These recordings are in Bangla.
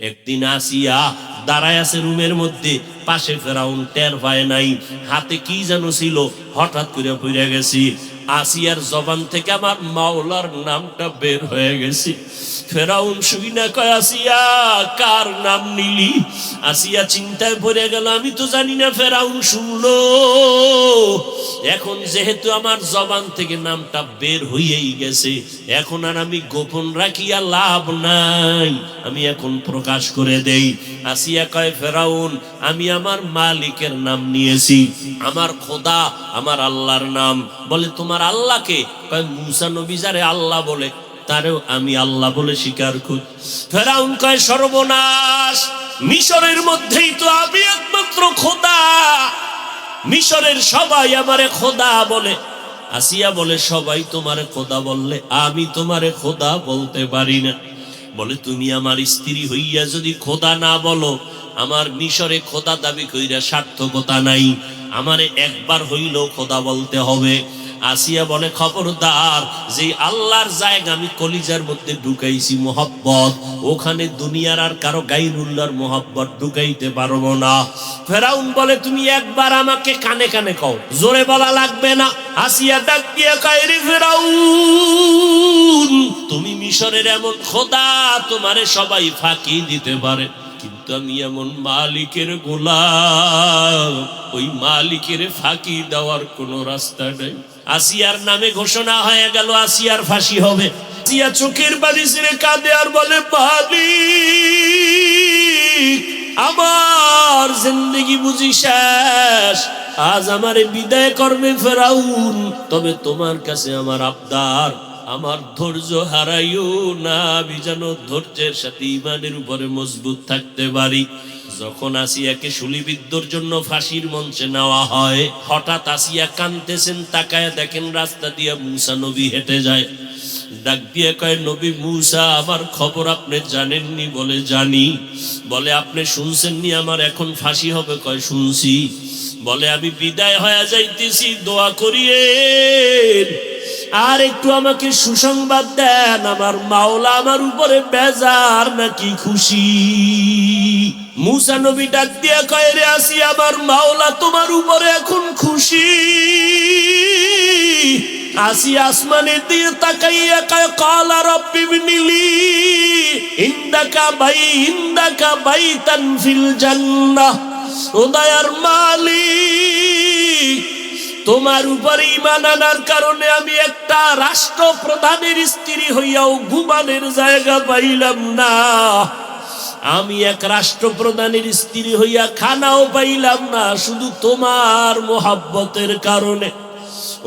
একদিন আসিয়া দাঁড়ায় আছে রুমের মধ্যে, পাশে ফেরাউন টের পায় নাই, হাতে কি যেন ছিল, হঠাৎ করে পড়ে গেছি। আসিয়ার জবান থেকে আমার মাওলার নামটা বের হয়ে গেছে। ফেরাউন শুই না কয়, আসিয়া কার নাম নিলি? আসিয়া চিন্তায় পড়ে গেল, আমি তো জানি না। ফেরাউন শুনলো, এখন যেহেতু আমার জবান থেকে নামটা বের হয়েই গেছে, এখন আর আমি গোপন রাখিয়া লাভ নাই, আমি এখন প্রকাশ করে দেই। আসিয়া কয়, ফেরাউন আমি আমার মালিকের নাম নিয়েছি, আমার খোদা, আমার আল্লাহর নাম। বলে তোমার আল্লাহকে? কয় মুসা নবী যারে আল্লাহ বলে তারেও আমি আল্লাহ বলে স্বীকার করি। ফেরাউন কয়, সর্বনাশ, মিশরের মধ্যেই তো আমি একমাত্র খোদা, মিশরের সবাই আমারে খোদা বলে। আসিয়া বলে, সবাই তোমারে খোদা বললে আমি তোমারে খোদা বলতে পারি না। বলে তুমি আমার স্ত্রী হইয়া যদি খোদা না বলো, আমার মিশরে খোদা দাবি কইরা সার্থকতা নাই, আমারে একবার হইলেও খোদা বলতে হবে। আসিয়া বলে, খবরদার, যে আল্লাহর জায়গা আমি কলিজার মধ্যে ঢুকাইছি মোহাব্বত, ওখানে দুনিয়ার আর কারো গায়রুল্লাহর মোহাব্বত ঢুকাইতে পারবো না। ফেরাউন বলে, তুমি একবার আমাকে কানে কানে কও, জোরে বলা লাগবে না। আসিয়া ডাক দিয়া কয়, রে ফেরাউন, তুমি মিশরের এমন খোদা, তোমারে সবাই ফাঁকি দিতে পারে, কিন্তু আমি এমন মালিকের গোলাম, ওই মালিকের ফাঁকি দেওয়ার কোনো রাস্তা নেই। আসিয়ার নামে ঘোষণা হয়ে গেল, আসিয়ার ফাঁসি হবে। আসিয়া চোখের পানি ছেড়ে কাঁদে আর বলে, মালিক, আমার জিন্দেগি বুঝি শেষ, আজ আমারে বিদায় করবে ফেরাউন, তবে তোমার কাছে আমার আবদার, আমার ধৈর্য হারাইও না, আমি যেন ধৈর্যের সাথে ইমানের উপরে মজবুত থাকতে পারি। যখন আসিয়াকে শুলিবিদ্ধর জন্য ফাঁসির মঞ্চে নেওয়া হয়, হঠাৎ আসিয়া কাঁদতেছেন, তাকায় দেখেন রাস্তা দিয়ে মুসা নবী হেঁটে যায়। ডাক দিয়ে কয়, নবী মুসা, আমার খবর আপনি জানেননি? বলে জানি। বলে আপনি শুনছেননি আমার এখন ফাঁসি হবে? কয় শুনছি। বলে আমি বিদায় হয়ে যাইতেছি, দোয়া করিয়েন, আর একটু আমাকে সুসংবাদ দেন, আমার মাওলা আমার উপরে বেজার নাকি খুশি? মুসা নবী ডাক দিয়া কয়, রে আসিয়া, আমার মাওলা তোমার উপরে এখন খুশি। আসিয়া আসমানের দিকে তাকাইয়া কয়, ক্বালা রাব্বি ইবনিলি ইনদাকা বাইতান ফিল জান্নাহ। ও দয়ার মালিক, তোমার উপরে ঈমান আনার কারণে আমি একটা রাষ্ট্রপ্রধানের স্ত্রী হইয়াও ঘুমানের জায়গা পাইলাম না, আমি এক রাষ্ট্রপ্রধানের স্ত্রী হইয়া খানাও পাইলাম না, শুধু তোমার মোহাব্বতের কারণে।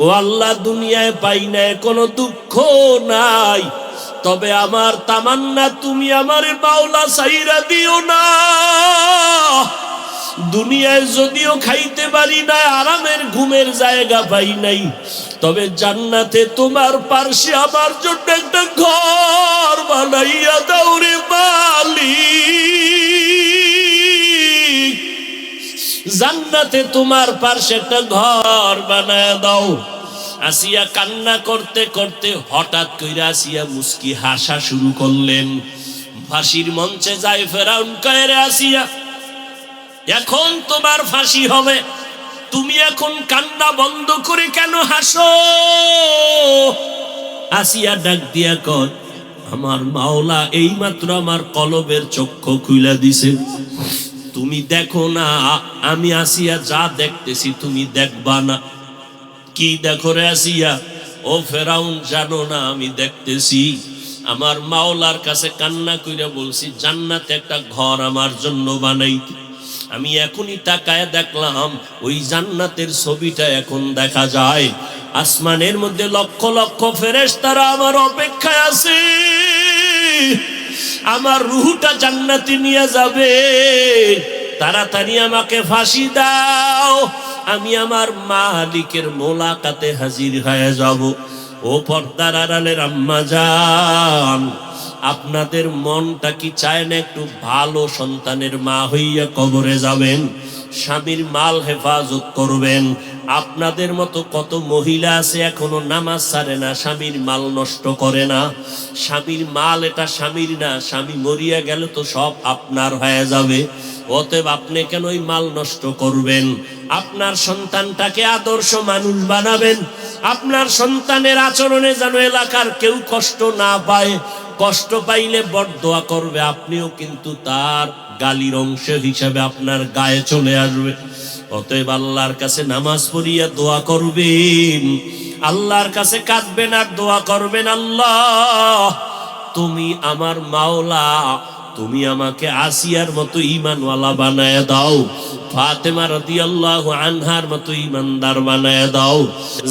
ও আল্লাহ, দুনিয়ায় পাই নাই কোনো দুঃখ নাই, তবে আমার তামান্না, তুমি আমারে মাওলা সাইরা দিও না। দুনিয়ায় যদিও খাইতে পারি না, আরামের ঘুমের জায়গা পাই নাই, তবে জান্নাতে তোমার পার্শ্বে আমার জন্য একটা ঘর বানাইয়া দাও রে মালিক, জান্নাতে তোমার পার্শ্বে একটা ঘর বানায়া দাও। আসিয়া কান্না করতে করতে হঠাৎ কইরা আসিয়া মুস্কি হাসা শুরু করলেন। ফাঁসির মঞ্চে যায় ফেরাউন কয়, রে আসিয়া, এখন তোমার ফাঁসি হবে, তুমি এখন কান্না বন্ধ করে কেন হাসো? আসিয়া ডাক দিয়া কয়, আমার মাওলা এইমাত্র আমার কলবের চক্ষু খুইলা দিছে, তুমি দেখো না, আমি আসিয়া যা দেখতেছি তুমি দেখবা না। কি দেখো রে আসিয়া? ও ফেরাউন, জানো না আমি দেখতেছি, আমার মাওলার কাছে কান্না কইরা বলছি জান্নাতে একটা ঘর আমার জন্য বানাইতে। আমি এখনই তাকায় দেখলাম ওই জান্নাতের ছবিটা এখন দেখা যায়, আসমানের মধ্যে লক্ষ লক্ষ ফেরেশতারা আমার অপেক্ষায় আছে, আমার রূহটা জান্নাতে নিয়ে যাবে, তাড়াতাড়ি আমাকে ফাঁসি দাও, আমি আমার মালিকের মোলাকাতে হাজির হয়ে যাব। ও পর্দার আড়ালের আম্মা জান, আপনাদের মনটা কি চায় না একটু ভালো সন্তানের মা হইয়া কবরে যাবেন, স্বামীর মাল হেফাজত করবেন, আপনাদের মতো কত মহিলা আছে এখনো নামাজ ছাড়ে না, স্বামীর মাল নষ্ট করে না। স্বামীর মাল এটা স্বামীর না, স্বামী মরিয়া গেলে তো সব আপনার হয়ে যাবে। অতএব আপনি কেন ওই মাল নষ্ট করবেন? আপনার সন্তানটাকে আদর্শ মানুষ বানাবেন। আপনার সন্তানের আচরণে যেন এলাকার কেউ কষ্ট না পায়। কষ্ট পাইলে বরদোয়া করবে, আপনিও কিন্তু তার গালির অংশ হিসাবে আপনার গায়ে চলে আসবে। অতএব আল্লাহর কাছে নামাজ পড়িয়া দোয়া করবেন, আল্লাহর কাছে কাঁদবেন আর দোয়া করবেন, আল্লাহ তুমি আমার মাওলা, তুমি আমাকে আসিয়ার মতো ঈমানওয়ালা বানায় দাও, ফাতেমা রাদিয়াল্লাহু আনহার মতো ঈমানদার বানায় দাও।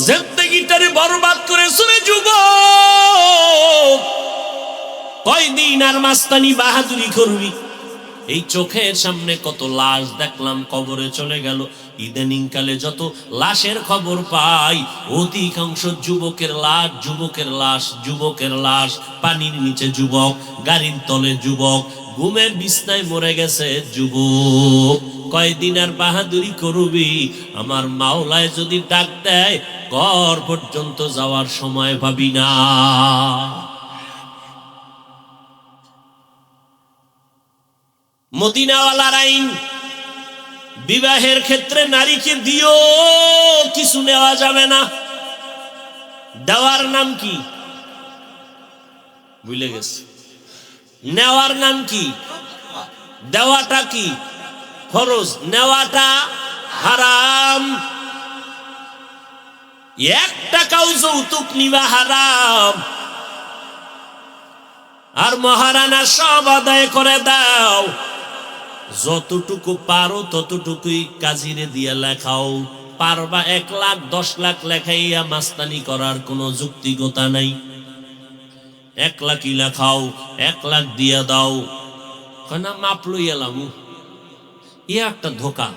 জিন্দেগিটারে বরবাদ করেছো রে যুবক, কয়দিন আর মাস্তানি বাহাদুরি করবি? এই চোখের সামনে কত লাশ দেখলাম, কবরে চলে গেল। ইদানিং কালে যত লাশের খবর পাই, অধিকাংশ যুবকের লাশ, যুবকের লাশ, যুবকের লাশ। পানির নিচে যুবক, গাড়ির তলে যুবক, ঘুমের বিছনায় মরে গেছে যুবক। কয়দিন আর বাহাদুরি করবি? আমার মাওলায় যদি ডাক দেয়, ঘর পর্যন্ত যাওয়ার সময় পাবি না। মদিনাওয়ালার আইন, বিবাহের ক্ষেত্রে নারীকে দিও, কিছু নেওয়া যাবে না। দেওয়ার নাম কি ভুলে গেছে? নেওয়ার নাম কি? দেওয়াটা কি? ফরজ, নেওয়াটা হারাম। 1 টাকাও যৌতুক নিবা হারাম। আর মহারানা সব আদায় করে দাও, যতটুকু পারো ততটুকুই কাজিরে দিয়ে লেখাও। পারবা 1 লাখ 10 লাখ লেখাইয়া মাস্তানি করার কোনো যুক্তিকতা নাই। 1 লাখই লেখাও, 1 লাখ দিয়া দাও। না মাপ লই এলাম, এ একটা ধোকা।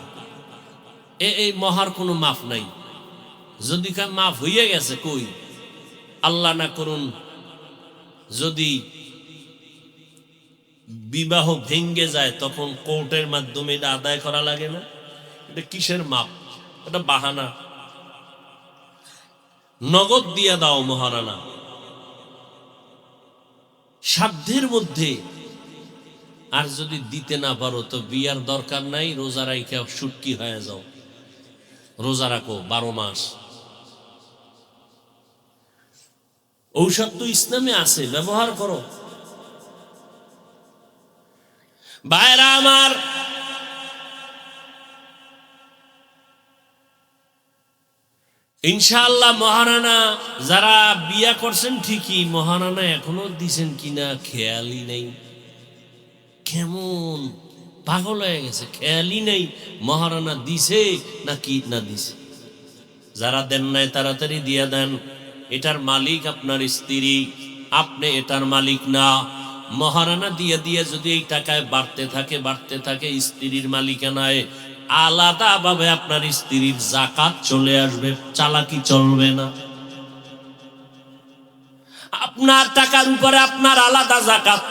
এই মহার কোনো মাফ নাই। যদি মাফ হইয়া গেছে, কই আল্লাহ না করুন যদি বিবাহ ভেঙ্গে যায়, তখন কোর্টের মাধ্যমে এটা আদায় করা লাগে না? এটা কিসের মাপ? এটা বাহানা। নগদ দিয়া দাও মহারানা, সাধ্যের মধ্যে। আর যদি দিতে না পারো তো বিয়ার দরকার নাই, রোজা রাইখা সুটকি হয়ে যাও। রোজা রাখো 12 মাস। ঔষধ তো ইসলামে আছে, ব্যবহার করো। ভাইরা আমার, ইনশাআল্লাহ মহারানা যারা বিয়া করছেন ঠিকই, মহারানা এখনো দিছেন কিনা খেয়ালই নেই। কেমন পাগল হয়ে গেছে, খেয়ালই নেই মহারানা দিছে নাকি না দিছে। যারা দেন নাই তাড়াতাড়ি দিয়া দেন। এটার মালিক আপনার স্ত্রী, আপনি এটার মালিক না। মহারানা দিয়ে দিয়ে যদি এই টাকায় বাড়তে থাকে স্ত্রীর মালিকানায়, আলাদা ভাবে আপনার স্ত্রীর যাকাত চলে আসবে, চালাকি চলবে না। আপনার টাকার উপরে আপনার আলাদা যাকাত।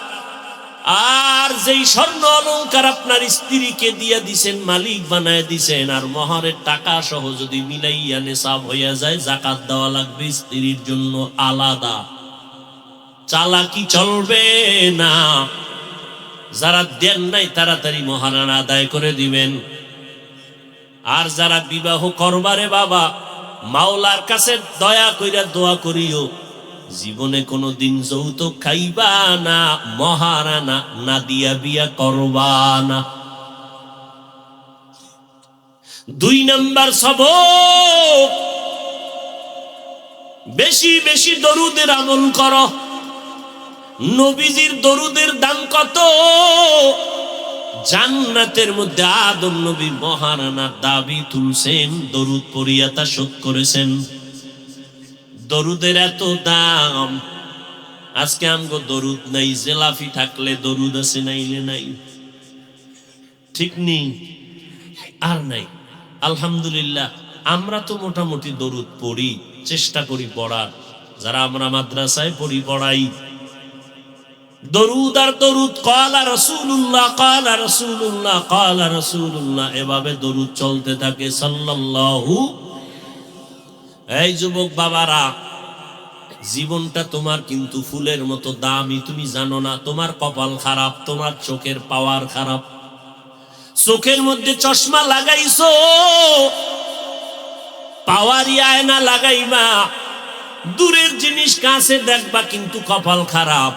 আর যেই স্বর্ণ অলংকার আপনার স্ত্রীকে দিয়ে দিছেন, মালিক বানায় দিছেন, আর মহরের টাকা সহ যদি মিলাইয়া নেশাব হইয়া যায়, যাকাত দেওয়া লাগবে স্ত্রীর জন্য আলাদা। চালাকি চলবে না। যারা দেন নাই তাড়াতাড়ি মহারানা আদায় করে দিবেন। আর যারা বিবাহ করবারে বাবা, মাওলার কাছে দয়া কইরা দোয়া করিও, জীবনে কোনোদিন যৌতুক খাইবা না, মহারানা না দিয়া বিয়া করবা না। 2 নাম্বার সবক, বেশি বেশি দরুদের আমল করো। নবীজির দরুদের দাম কত? জান্নাতের মধ্যে আদম নবী মহারানা দাবি তুলছেন, দরুদ পড়িয়া তা শোধ করেছেন। দরুদের এত দাম। আজকে আমগো দরুদ নাই, জেলাফি থাকলে দরুদ আছে, নাইলে নাই। ঠিক নেই, আর নাই। আলহামদুলিল্লাহ, আমরা তো মোটামুটি দরুদ পড়ি, চেষ্টা করি পড়ার। যারা আমরা মাদ্রাসায় পড়ি, পড়াই দরুদ আর দরুদ। ক্বালা রাসূলুল্লাহ, ক্বালা রাসূলুল্লাহ, ক্বালা রাসূলুল্লাহ, এভাবে দরুদ চলতে থাকে। সাল্লাল্লাহু এই যুবক বাবারা, জীবনটা তোমার কিন্তু ফুলের মতো দামি, তুমি জানো না। তোমার কপাল খারাপ, তোমার চোখের পাওয়ার খারাপ। চোখের মধ্যে চশমা লাগাইছো, পাওয়ারি আয়না লাগাইবা, দূরের জিনিস কাছে দেখবা, কিন্তু কপাল খারাপ।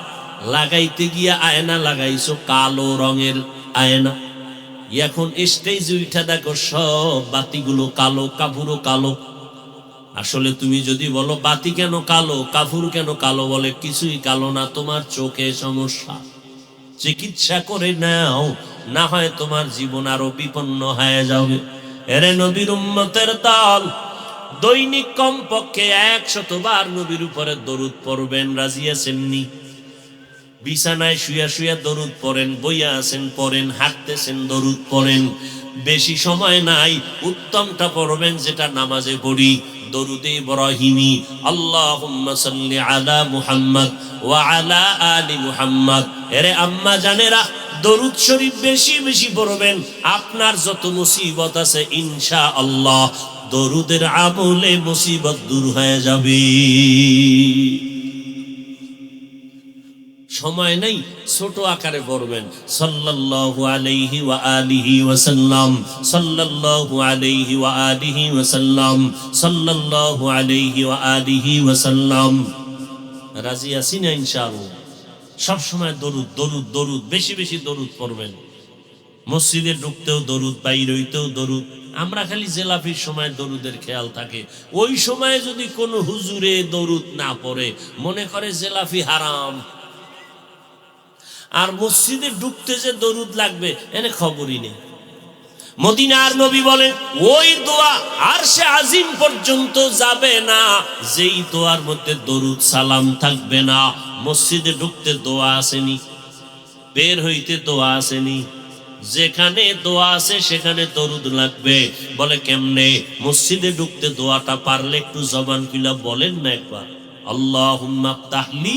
লাগাইতে গিয়া আয়না লাগাইছো কালো রঙের আয়না। এখন স্টেজ উঠা দেখো সব বাতিগুলো কালো, কাপুরও কালো। আসলে তুমি যদি বলো বাতি কেন কালো, কাপুর কেন কালো, বলে কিছুই কালো না, তোমার চোখে সমস্যা। চিকিৎসা করে নাও, না হয় তোমার জীবন আরো বিপন্ন হয়ে যাবে। এরে নবীর উম্মতের দল, দৈনিক কমপক্ষে 100 বার নবীর উপরে দরুদ পড়বেন। রাজি আছেননি? বিছানায় শুয়া শুয়া দরুদ পড়েন, বইয়া আছেন পড়েন, হাঁটতেছেন দরুদ পড়েন। বেশি সময় নাই, উত্তমটা পড়বেন যেটা নামাজে পড়ি, দরুদে ইব্রাহিমি। আল্লাহুম্মা সাল্লি আলা মুহাম্মদ ওয়া আলা আলি মুহাম্মদ। এরে আম্মা জানেরা, দরুদ শরীফ বেশি বেশি পড়বেন। আপনার যত মুসিবত আছে ইনশাআল্লাহ দরুদের আমলে মুসিবত দূর হয়ে যাবে। সময় নেই, ছোট আকারে পড়বেন। সাল্লাল্লাহু আলাইহি ওয়া আলিহি ওয়া সাল্লাম, সাল্লাল্লাহু আলাইহি ওয়া আলিহি ওয়া সাল্লাম, সাল্লাল্লাহু আলাইহি ওয়া আলিহি ওয়া সাল্লাম। রাজি আছি না ইনশাআল্লাহ? সব সময় দরুদ দরুদ দরুদ, বেশি বেশি দরুদ পড়বেন। মসজিদে ঢুকতেও দরুদ, বাইরে হইতেও দরুদ। আমরা খালি জেলাফির সময় দরুদের খেয়াল থাকে। ওই সময় যদি কোনো হুজুরে দরুদ না পড়ে, মনে করে জেলাফি হারাম। আর মসজিদে ঢুকতে যে দরুদ লাগবে এনে খবরই নেই। মদিনার নবী বলেন, ওই দোয়া আরশে আজিম পর্যন্ত যাবে না যেই দোয়ার মধ্যে দরুদ সালাম থাকবে না। মসজিদে ঢুকতে দোয়া আসেনি, বের হইতে দোয়া আসেনি, যেখানে দোয়া আছে সেখানে দরুদ লাগবে। বলে কেমনে? মসজিদে ঢুকতে দোয়াটা পারলে একটু জবান খুলে বলেন না একবার, আল্লাহুম্মা আফতাহলি।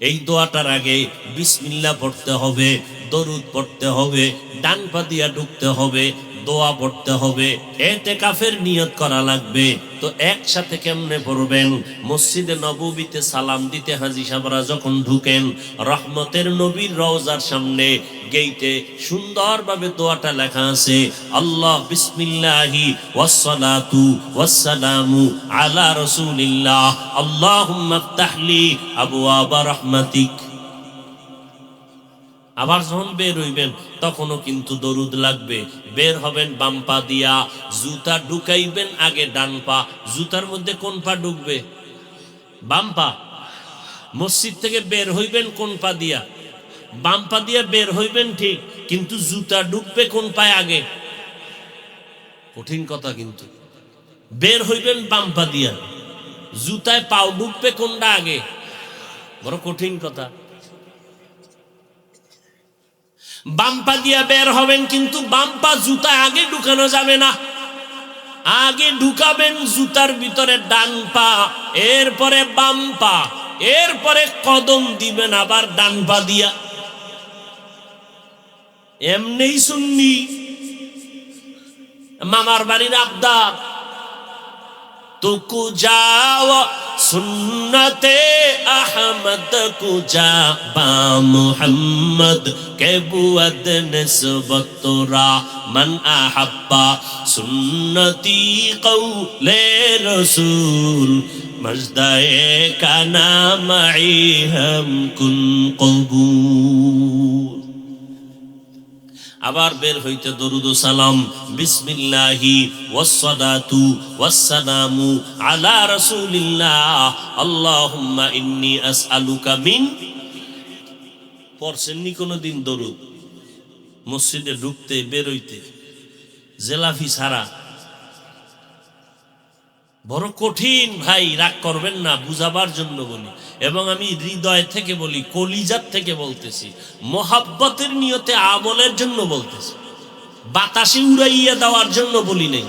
এই দোয়াটার আগে বিসমিল্লাহ পড়তে হবে, দরুদ পড়তে হবে, ডান পা দিয়া ঢুকতে হবে, দোয়া পড়তে হবে, ইতিকাফের নিয়ত করা লাগবে। তো একসাথে কেমনে পড়বেন? মসজিদে নববীতে সালাম দিতে হাজী সাহেবরা যখন ঢুকেন, রহমতের নবীর রওজার সামনে গেইটে সুন্দরভাবে দোয়াটা লেখা আছে, আল্লাহ বিসমিল্লাহি ওয়াসসালাতু ওয়াসসালামু আলা রাসূলিল্লাহ আল্লাহুম্মা আফতাহলি আবওয়াবা রাহমাতিক। আবার যখন বের হইবেন তখনও কিন্তু দরুদ লাগবে। বের হবেন বাম পা দিয়া, জুতা ঢুকাইবেন আগে ডান পা। জুতার মধ্যে কোন পা ঢুকবে? বাম পা। মসজিদ থেকে বের হইবেন কোন পা দিয়া? বাম পা দিয়া বের হইবেন ঠিক, কিন্তু জুতা ঢুকবে কোন পায়ে আগে? কঠিন কথা কিন্তু। বের হইবেন বাম পা দিয়া, জুতায় পাও ঢুকবে কোনটা আগে? বড় কঠিন কথা। বাম পা দিয়া বের হবেন, কিন্তু বাম পা জুতা আগে ঢুকানো যাবে না। আগে ঢুকাবেন জুতার ভিতরে ডান পা, এরপরে বাম পা, এরপরে কদম দিবেন আবার ডান পা দিয়া। এমনি সুন্নি মামার বাড়ির আবদার, তুকু যাও সুন্নতে আহমদ কুজা বা মুহাম্মদ কে বুয়াদ নিসবতরা মান আহাব্বা সুন্নতি কওলে রসুল মজদায়ে কানা মাই হাম কুন কবুল। আবার বের হইতে দরুদ ও সালাম, বিসমিল্লাহি ওয়াসসালাতু ওয়াসসালামু আলা রাসূলিল্লাহ আল্লাহুম্মা ইন্নী আসআলুকা মিন। পড়ছেননি কোনদিন দরুদ? মসজিদে ঢুকতে বের হইতে জেলাফি ছাড়া বড় কঠিন ভাই। রাগ করবেন না, বুঝাবার জন্য বলি, এবং আমি হৃদয় থেকে বলি, কলিজার থেকে বলতেছি, মোহাব্বতের নিয়তে আমলের জন্য বলতেছি, বাতাসে উড়াইয়া দেওয়ার জন্য বলি নাই।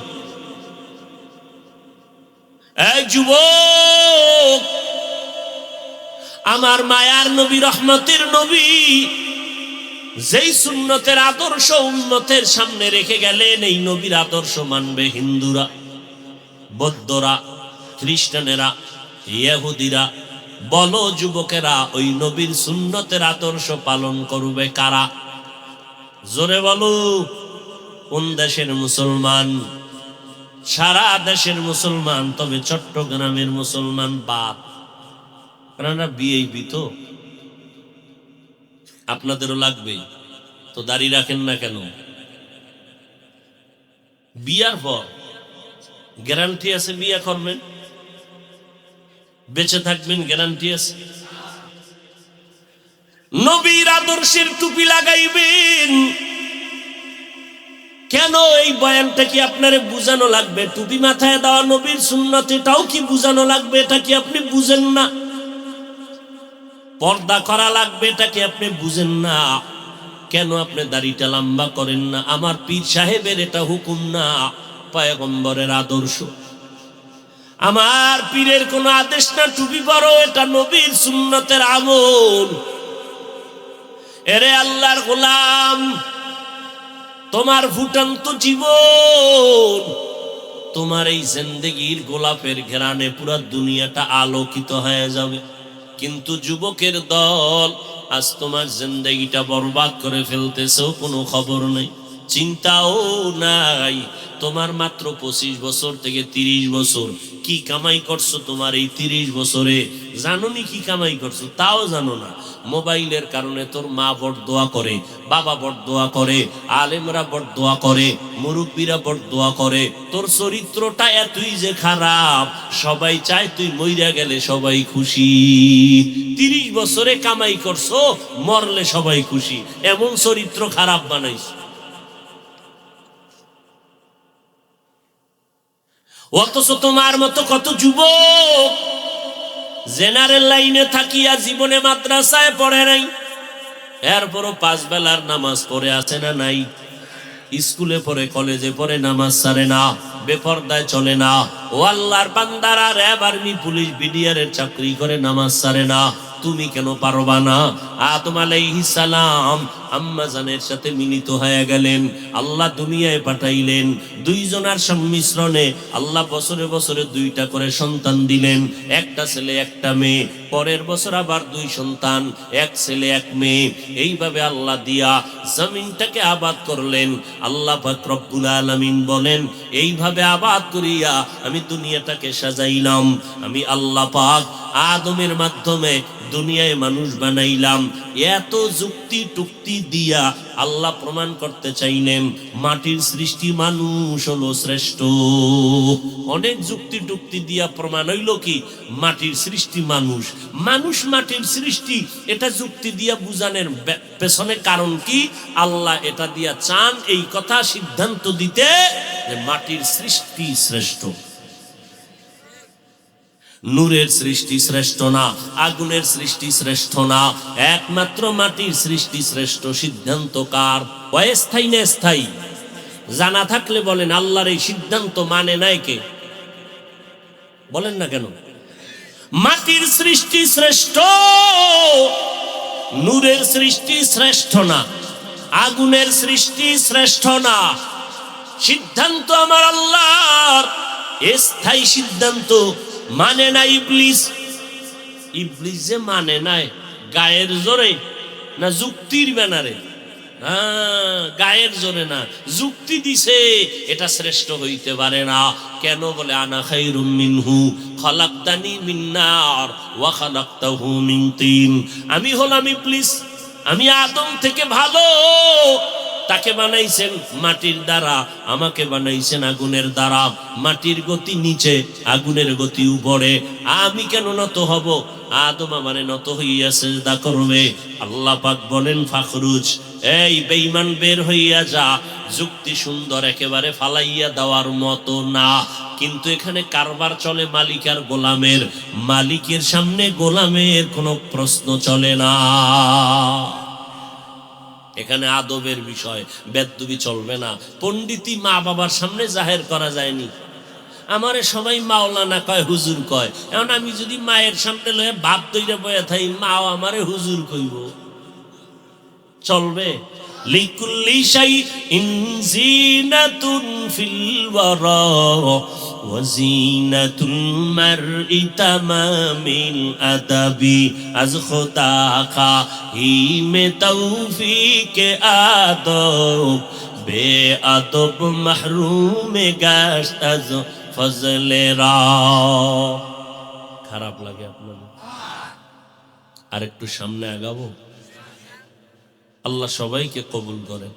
এই যুবক, আমার মায়ার নবী, রহমতের নবী যেই সুন্নতের আদর্শ উম্মতের সামনে রেখে গেলেন, এই নবীর আদর্শ মানবে হিন্দুরা, বৌদ্ধরা, খ্রিস্টানেরা, ইহুদিরা, বলো যুবকেরা ওই নবীর সুন্নতের আদর্শ পালন করবে কারা? জোরে বলো। কোন দেশের মুসলমান? সারা দেশের মুসলমান, তবে চট্টগ্রামের মুসলমান বাদ। আপনারা বিএপি তো, আপনাদেরও লাগবে তো, দাঁড়িয়ে রাখেন না কেন? বিয়ার পর গ্যারান্টি আছে বিয়া করবেন, বেঁচে থাকবেন, গ্যারান্টি আছে। নবীর আদর্শের টুপি লাগাইবেন কেন? এই বয়ানটা কি আপনারে বুঝানো লাগবে? টুপি মাথায় দেওয়া নবীর সুন্নত, এটাও কি বুঝানো লাগবে? এটা কি আপনি বুঝেন না? পর্দা করা লাগবে, এটা কি আপনি বুঝেন না? কেন আপনি দাড়িটা লম্বা করেন না? আমার পীর সাহেবের এটা হুকুম না, পয়গম্বরের আদর্শ। আমার পীরের কোন আদেশ না টুপি পরো, এটা নবীর সুন্নতের আমল। এরে আল্লাহর গোলাম, তোমার ফুটন্ত জীবন, তোমার এই জিন্দেগির গোলাপের ঘেরানে পুরো দুনিয়াটা আলোকিত হয়ে যাবে। কিন্তু যুবকের দল আজ তোমার জিন্দেগিটা বরবাদ করে ফেলতেছে, কোনো খবর নেই, চিন্তাও নাই। তোমার মাত্র 25 বছর থেকে 30 বছর, কি কামাই করছো তোমার এই 30 বছরে? জানো নি কি কামাই করছো? তাও জানো না। মোবাইলের কারণে তোর মা বড়দোয়া করে, বাবা বড়দোয়া করে, আলেমরা বড়দোয়া করে, মুরব্বীরা বড়দোয়া করে। তোর চরিত্রটা এতই যে খারাপ, সবাই চায় তুই মইরা গেলে সবাই খুশি। 30 বছরে কামাই করছো, মরলে সবাই খুশি, এমন চরিত্র খারাপ বানাইছো। অথচ তোমার মতো কত যুবক জেনারেল লাইনে থাকিয়া জীবনে মাদ্রাসায় পড়ে নাই, এরপরও 5 বেলার নামাজ পড়ে আছে না নাই? স্কুলে পড়ে, কলেজে পড়ে, নামাজ ছাড়ে না, বেপরদায় চলে না। ও আল্লাহর বান্দারা, র্যাব, আর্মি, পুলিশ, বিডিআরের চাকরি করে, নামাজ ছাড়ে না। তুমি কেন পারবা না? আদম আলাইহিস সালাম আম্মা জানের সাথে মিলিত হয়ে গেলেন, আল্লাহ দুনিয়ায় পাঠাইলেন। দুইজনার সংমিশ্রণে আল্লাহ বছরে বছরে 2টা করে সন্তান দিলেন, একটা ছেলে একটা মেয়ে। পরের বছর আবার 2 সন্তান, 1 ছেলে 1 মেয়ে। এইভাবে আল্লাহ দিয়া জমিনটাকে আবাদ করলেন। আল্লাহ পাক রব্বুল আলামিন বলেন, এইভাবে আবাদ করিয়া আমি দুনিয়াটাকে সাজাইলাম। আমি আল্লাহ পাক আদমের মাধ্যমে দুনিয়ায় মানুষ বানাইলাম। এত যুক্তি টুক্তি দিয়া আল্লাহ প্রমাণ করতে চাইলেন মাটির সৃষ্টি মানুষ হলো শ্রেষ্ঠ। অনেক যুক্তি টুক্তি দিয়া প্রমাণ হইল কি মাটির সৃষ্টি মানুষ, মানুষ মাটির সৃষ্টি। এটা যুক্তি দিয়া বুঝানোর পেছনে কারণ কি? আল্লাহ এটা দিয়া চান এই কথা সিদ্ধান্ত দিতে যে মাটির সৃষ্টি শ্রেষ্ঠ। নূরের সৃষ্টি শ্রেষ্ঠ না, আগুনের সৃষ্টি শ্রেষ্ঠ না, একমাত্র মাটির সৃষ্টি শ্রেষ্ঠ। সিদ্ধান্ত কার? অস্থায়ী না স্থায়ী? জানা থাকলে বলেন, আল্লাহর এই সিদ্ধান্ত মানে নাই কে? বলেন না কেন? মাটির সৃষ্টি শ্রেষ্ঠ, নূরের সৃষ্টি শ্রেষ্ঠ না, আগুনের সৃষ্টি শ্রেষ্ঠ না। সিদ্ধান্ত আমার আল্লাহর, স্থায়ী সিদ্ধান্ত মানে না ইবলিস। ইবলিস যে মানে নাই গায়ের জোরে না যুক্তির ব্যানারে? গায়ের জোরে না, যুক্তি দিছে এটা শ্রেষ্ঠ হইতে পারে না। কেন? বলে আনা খায়রুম মিনহু খালাকতানি মিন নার ওয়া খালাকতাহু মিন তিন। আমি হলাম ইবলিস, আমি আদম থেকে ভালো। তাকে বানাইছেন মাটির দ্বারা, আমাকে বানাইছেন আগুনের দ্বারা। মাটির গতি নিচে, আগুনের গতি উপরে। আমি কেন নত হব? আদম আমারে নত হইয়া সিজদা করবে। আল্লাহ পাক বলেন, ফাখরুজ, এই বেঈমান বের হইয়া যা। যুক্তি সুন্দর, একেবারে ফালাইয়া দেওয়ার মতো না। কিন্তু এখানে কারবার চলে মালিক আর গোলামের। মালিকের সামনে গোলামের কোনো প্রশ্ন চলে না। এখানে আদবের বিষয়, বেদবি চলবে না। পণ্ডিতি মা বাবার সামনে জাহের করা যায়নি। আমারে সবাই মাওলানা কয়, হুজুর কয়। এখন আমি যদি মায়ের সামনে লয়ে ভাত দইরা বয়া থাই, মাও আমারে হুজুর কইব, চলবে? লিকুল্লি শাইইন জিনাতুন ফিল ওয়ারা ওয়াজিনাতুল মারই তামামিল আদাবি আজ খোদা খাহিমে তৌফিকে আদব বে আদব মাহরুমে গাশত আজ ফজলে রা। খারাপ লাগে আপনাদের? আর একটু সামনে আগাবো? আল্লাহ সবাইকে কবুল করেন।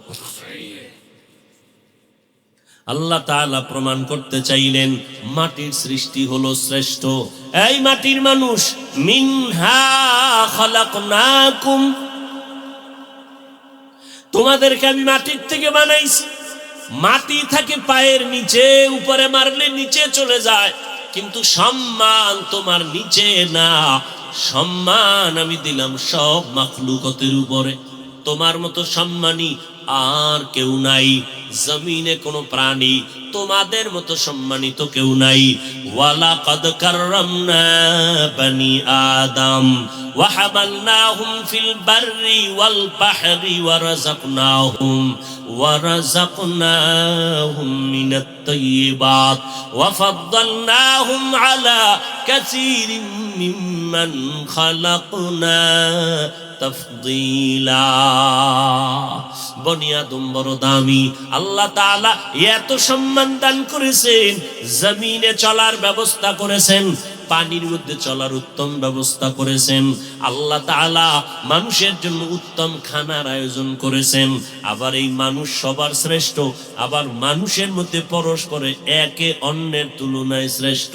আল্লাহ তাআলা প্রমাণ করতে চাইলেন মাটির সৃষ্টি হলো শ্রেষ্ঠ। এই মাটির মানুষ, মিনহা খালাকনাকুম, তোমাদেরকে আমি মাটির থেকে বানাইছি। মাটি থাকে পায়ের নিচে, উপরে মারলে নিচে চলে যায়, কিন্তু সম্মান তোমার নিচে না, সম্মান আমি দিলাম সব মাখলুকতের উপরে। তোমার মতো সম্মানী আর কেউ নাই, জমিনে কোনো প্রাণী তোমাদের মতো সম্মানিত কেউ নাই। ওয়ালাকাদ কাররামনা বনি আদম ওয়া হামালনাহুম ফিল বাররি ওয়াল বাহরি ওয়া রাযাকনাহুম মিনাত তাইয়্যিবাত ওয়া ফাদ্দালনাহুম আলা কাসীরিম মিম্মান খালাকনা তাফদীলা। বনি আদম বড় দামি, আল্লাহ তাআলা এত সম্মান দান করেছেন, জমিনে চলার ব্যবস্থা করেছেন, পানির মধ্যে চলার উত্তম ব্যবস্থা করেছেন। আল্লাহ তাআলা মানুষের জন্য উত্তম খানার আয়োজন করেছেন। আবার এই মানুষ সবার শ্রেষ্ঠ, আবার মানুষের মধ্যে পরস্পরে একে অন্যের তুলনায় শ্রেষ্ঠ।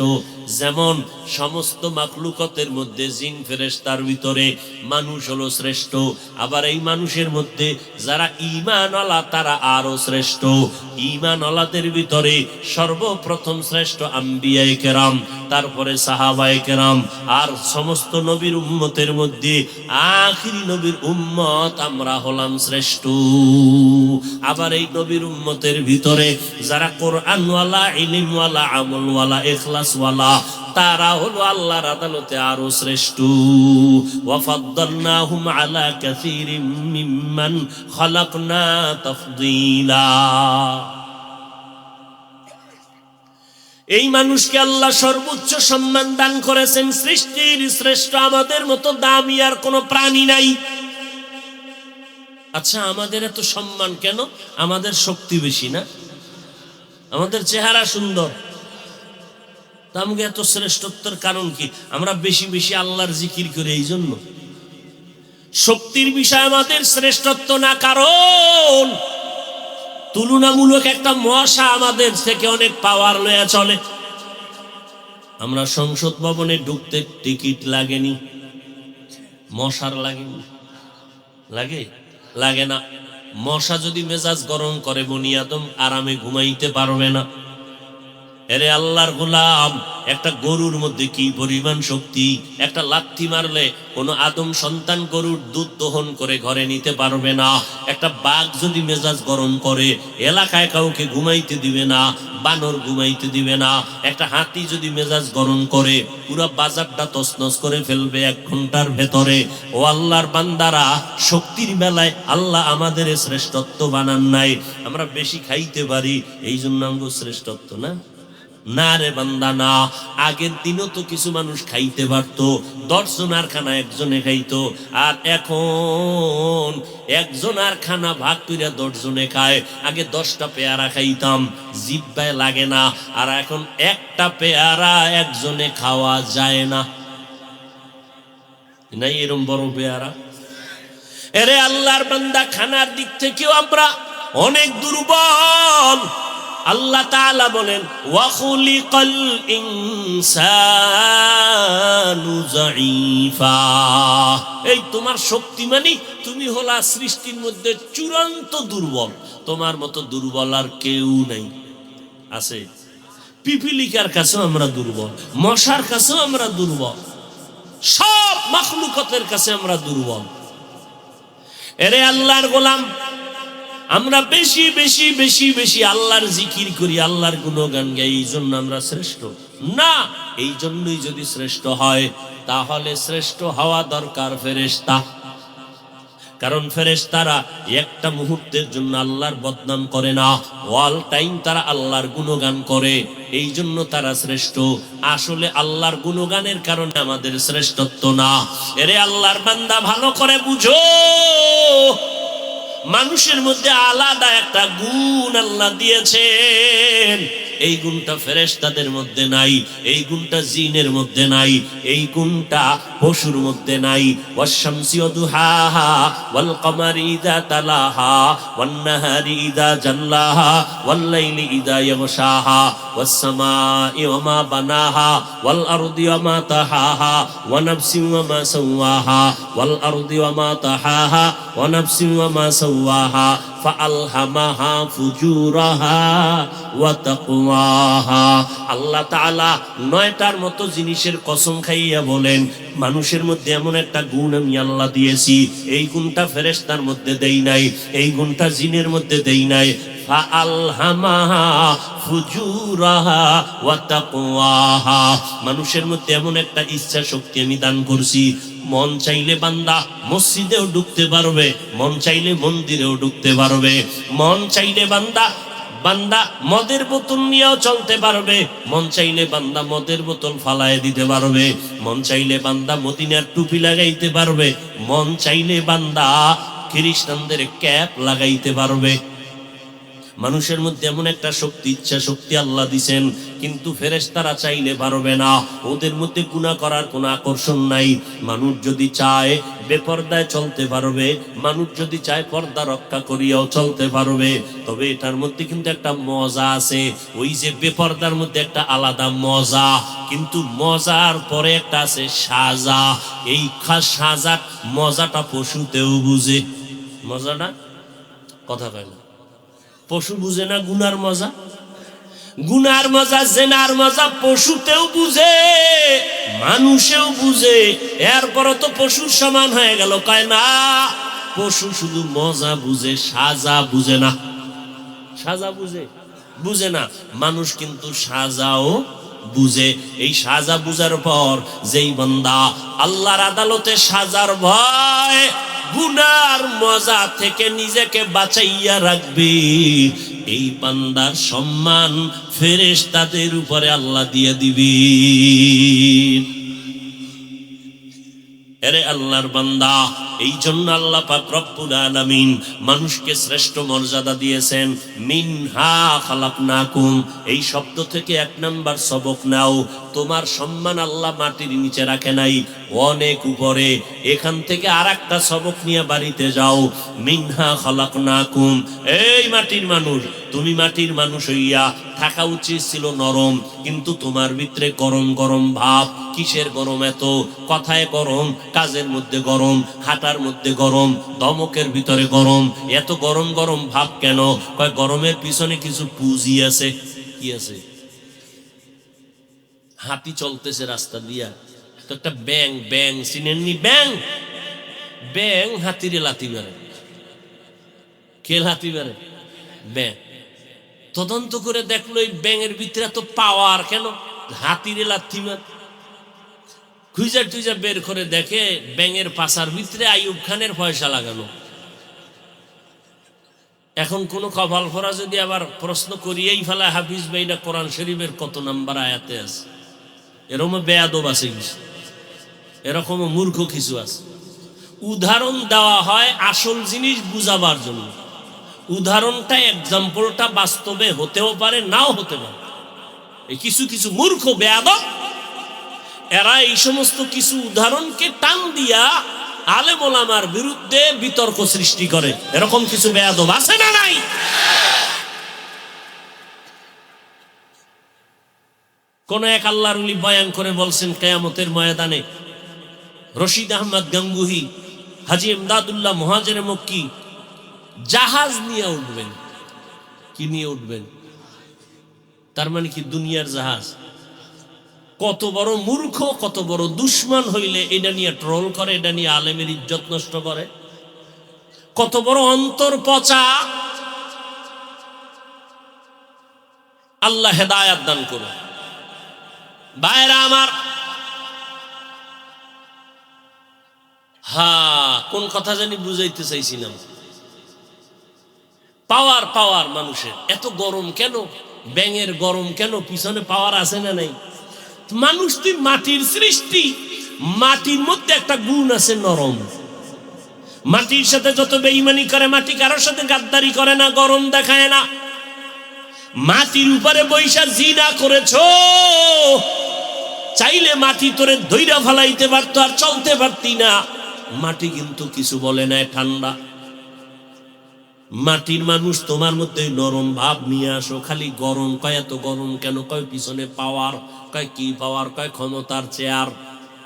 যেমন সমস্ত মাখলুকতের মধ্যে জিন ফেরেশতার ভিতরে মানুষ হলো শ্রেষ্ঠ, আবার এই মানুষের মধ্যে যারা ঈমানওয়ালা তারা আরো শ্রেষ্ঠ। ঈমানওয়ালাদের ভিতরে সর্বপ্রথম শ্রেষ্ঠ আম্বিয়ায়ে কেরাম, তারপরে সাহাবায়ে কেরাম, আর সমস্ত নবীর উম্মতের মধ্যে আখিরি নবীর উম্মত আমরা হলাম শ্রেষ্ঠ। আবার এই নবীর উম্মতের ভিতরে যারা কোরআনওয়ালা, ইলমওয়ালা, আমলওয়ালা, ইখলাসওয়ালা, তারা হলো আল্লাহর আদালতে আরো শ্রেষ্ঠ। ওয়া ফাদ্দালনাহুম আলা কাসীরিম মিম্মান খালাকনা তাফদীলা। এই মানুষকে আল্লাহ সর্বোচ্চ সম্মান দান করেছেন, সৃষ্টির শ্রেষ্ঠ। আমাদের মতো দামি আর কোনো প্রাণী নাই। আচ্ছা, আমাদের এত সম্মান কেন? আমাদের শক্তি বেশি না? আমাদের চেহারা সুন্দর, তা আমাকে এত শ্রেষ্ঠত্বের কারণ কি? আমরা বেশি বেশি আল্লাহর জিকির করি, এই জন্য। শক্তির বিষয় আমাদের শ্রেষ্ঠত্ব না, কারণ তুলনামূলক একটা মশা আমাদের থেকে অনেক পাওয়ার লয়ে চলে। আমরা সংসদ ভবনে ঢুকতে টিকিট লাগেনি, মশার লাগেনি? লাগে? লাগে না। মশা যদি মেজাজ গরম করে, বনি আদম আরামে ঘুমাইতে পারবে না। এরে আল্লাহর গোলাম, একটা গরুর মধ্যে কি পরিমাণ শক্তি! একটা লাথি মারলে কোনো আদম সন্তান গরুর দুধ দহন করে ঘরে নিতে পারবে না। একটা বাঘ যদি মেজাজ গরম করে, এলাকায় কাউকে ঘুমাইতে দিবে না, বানর ঘুমাইতে দিবে না। একটা হাতি যদি মেজাজ গরম করে, পুরো বাজারটা তছনছ করে ফেলবে 1 ঘন্টার ভেতরে। ও আল্লাহর বান্দারা, শক্তির বেলায় আল্লাহ আমাদের শ্রেষ্ঠত্ব বানান নাই। আমরা বেশি খাইতে পারি, এই জন্য আমরা শ্রেষ্ঠত্ব না? না রে বান্দা, না। আগের দিনও তো কিছু মানুষ খাইতে পারতো, 10 জনের খানা একজনে খাইতো, আর এখন একজনের খানা ভাগ কইরা 10 জনে খায়। আগে 10টা পেয়ারা খাইতাম, জিহ্বায় লাগে না, আর এখন একটা পেয়ারা একজনে খাওয়া যায় না। নাই এরকম বড় পেয়ারা? এরে আল্লাহর বান্দা, খানার দিক থেকেও আমরা অনেক দুর্বল। আল্লাহ তাআলা বলেন, ওয়া খুলিকাল ইনসানু যায়ীফা। এই তোমার শক্তি মানে তুমি হলা সৃষ্টির মধ্যে চূড়ান্ত দুর্বল। তোমার মতো দুর্বল আর কেউ নাই। আছে? পিপিলিকার কাছেও আমরা দুর্বল, মশার কাছেও আমরা দুর্বল, সব মাখলুকাতের কাছে আমরা দুর্বল। এরে আল্লাহর গোলাম, আমরা বেশি বেশি বেশি বেশি আল্লাহর জিকির করি, আল্লাহর গুণগান গাই, এই জন্য আমরা শ্রেষ্ঠ না। এই জন্যই যদি শ্রেষ্ঠ হয়, তাহলে শ্রেষ্ঠ হওয়া দরকার ফেরেশতা। কারণ ফেরেশতারা একটা মুহূর্তের জন্য আল্লাহর বদনাম করে না, অল টাইম তারা আল্লাহর গুণগান করে। এই জন্য তারা শ্রেষ্ঠ। আসলে আল্লাহর গুণগানের কারণে আমাদের শ্রেষ্ঠত্ব না। এরে আল্লাহর বান্দা, ভালো করে বুঝো, মানুষের মধ্যে আলাদা একটা গুণ আল্লাহ দিয়েছেন। এই গুণটা ফেরেশতাদের মধ্যে নাই, এই গুণটা জিনের মধ্যে নাই, এই গুণটা পশুর মধ্যে নাই। ওয়াশ-শামসি ওয়া দুহাহা ওয়াল কমারি ইযা তালাহা ওয়ান নাহারি ইযা জাল্লাহা ওয়াল লাইলি ইযা ইয়াগশাহা ওয়াস সামাই ওয়া মা বানাহা ওয়াল আরদি ওয়া মা তাহাহা ওয়া নাফসিন ওয়া মা সাওয়াহা ওয়াল আরদি ওয়া মা তাহাহা ওয়া নাফসিন ওয়া মা সাওয়াহা ফাআলহামাহা ফুজুরাহা ওয়া তাকওয়াহা। আল্লাহ তাআলা 9টার মতো জিনিসের কসম খাইয়া বলেন, মানুষের মধ্যে এমন একটা গুণ আমি আল্লাহ দিয়েছি, এই গুণটা ফেরেশতার মধ্যে দেই নাই, এই গুণটা জিনের মধ্যে দেই নাই। ফাআলহামাহা ফুজুরাহা ওয়া তাকওয়াহা। মানুষের মধ্যে এমন একটা ইচ্ছা শক্তি আমি দান করছি, মন চাইলে বান্দা মসজিদেও ঢুকতে পারবে, মন চাইলে মন্দিরেও ঢুকতে পারবে, মন চাইলে বান্দা মদের বোতল নিয়েও চলতে পারবে, মন চাইলে বান্দা মদের বোতল ফালায় দিতে পারবে, মন চাইলে বান্দা মদিনার টুপি লাগাইতে পারবে, মন চাইলে বান্দা খ্রিস্টানদের ক্যাপ লাগাইতে পারবে। মানুষের মধ্যে এমন একটা শক্তি, ইচ্ছা শক্তি আল্লাহ দিছেন, কিন্তু ফেরেশতারা চাইলে পারবে না। ওদের মধ্যে গুনাহ করার কোনো আকর্ষণ নাই। মানুষ যদি চায় বেপরদায় চলতে পারবে, মানুষ যদি চায় পর্দা রক্ষা করিয়াও চলতে পারবে। তবে এটার মধ্যে কিন্তু একটা মজা আছে। ওই যে বেপরদার মধ্যে একটা আলাদা মজা, কিন্তু মজার পরে একটা আছে সাজা। এই সাজার মজাটা পশুতেও বুঝে। মজাটা কথা কয় না, পশু বুঝে না গুনার মজা। গুনার মজা, জেনার মজা পশুতেও বুঝে, মানুষেও বুঝে। এরপরও তো পশুর সমান হয়ে গেল, কয় না। পশু শুধু মজা বুঝে, সাজা বুঝে না। সাজা বুঝে না। মানুষ কিন্তু সাজাও বুঝে। এই সাজা বুঝার পর যেই বান্দা আল্লাহর আদালতে সাজার ভয়, গুনার মজা থেকে নিজেকে বাঁচাইয়া রাখবে, এই বান্দার সম্মান ফেরেশতাদের উপরে আল্লাহ দিয়ে দিবি। এরে আল্লাহর বান্দা, এই জন্য আল্লাহ পাক রব্বুল আলামিন মানুষকে শ্রেষ্ঠ মর্যাদা দিয়েছেন। মিনহা খালাকনাকুম, এই শব্দ থেকে 1 নাম্বার সবক নাও। তোমার সম্মান আল্লাহ মাটির নিচে রাখে নাই, অনেক উপরে। এখান থেকে আরেকটা সবক নিয়ে বাড়িতে যাও। মিনহা খালাকনাকুম, এই মাটির মানুষ, তুমি মাটির মানুষ হইয়া থাকা উচিত ছিল নরম, কিন্তু তোমার ভিতরে গরম গরম ভাব। কিসের গরম এত? কথায় গরম, কাজের মধ্যে গরম, হাঁটার মধ্যে গরম, দমকের ভিতরে গরম। এত গরম গরম ভাব কেন? কয় গরমের পিছনে কিছু পুঁজি আছে। কি আছে? হাতি চলতেছে রাস্তা দিয়া, তো একটা ব্যাং চিনেননি? ব্যাং হাতিরে লাথি মারে। কে লাথি মারে? ব্যাং। তদন্ত করে দেখলো এই ব্যাঙের ভিতরে এত পাওয়ার কেন? হাতিরে লাথি মারে। খুঁজা বের করে দেখে ব্যাঙের পাছার ভিতরে আইয়ুব খানের পয়সা লাগানো। এখন কোন কপাল ফোরা যদি আবার প্রশ্ন করিয়েই ফেলা, হাফিজ ভাইরা কোরআন শরীফের কত নাম্বার আয়াতে আছে? এরকম বেয়াদব আছে কিছু, এরকম মূর্খ কিছু আছে। উদাহরণ দেওয়া হয় আসল জিনিস বুঝাবার জন্য। উদাহরণটা, এক্সাম্পলটা বাস্তবে হতেও পারে, নাও হতে পারে। এই কিছু মূর্খ বেয়াদব, এরা এই সমস্ত কিছু উদাহরণকে টান দিয়া আলেম ওলামার বিরুদ্ধে বিতর্ক সৃষ্টি করে। এরকম কিছু বেয়াদব আছে না নাই? কোন এক আল্লাহর ওলি বয়ান করে বলছেন, কিয়ামতের ময়দানে রশিদ আহমদ গাঙ্গুহি, হাজী ইমদাদুল্লাহ মুহাজিরে মক্কি জাহাজ নিয়ে উঠবেন। কি নিয়ে উঠবেন? তার মানে কি? দুনিয়ার জাহাজ। কত বড় মূর্খ, কত বড় দুশ্মন হইলে এটা নিয়ে ট্রোল করে, এটা নিয়ে আলেমের ইজ্জত নষ্ট করে। কত বড় অন্তর পচা। আল্লাহ হেদায়াত দান করুন। ভাইরা আমার, কোন কথা জানি বুঝাইতে চাইছিলাম। পাওয়ার পাওয়ার মানুষের এত গরম কেন? ব্যাঙের গরম কেন? পিছনে পাওয়ার আছে না নাই? মানুষ তুই মাটির সৃষ্টি, মাটির মধ্যে একটা গুণ আছে নরম। মাটির সাথে যত বেঈমানি করে, মাটি কারোর সাথে গাদ্দারি করে না, গরম দেখায় না। মাটির উপরে বৈশা জিনা করেছো, চাইলে মাটি তোরে ধইরা ফালাইতে পারতো, আর চলতে পারতি না। মাটি কিন্তু কিছু বলে না, ঠান্ডা। মাটির মানুষ তোমার মধ্যে নরম ভাব নিয়ে আসো, খালি গরম। কয় এত গরম কেন? কয় পিছনে পাওয়ার। কয় কি পাওয়ার? কয় ক্ষমতার চেয়ার।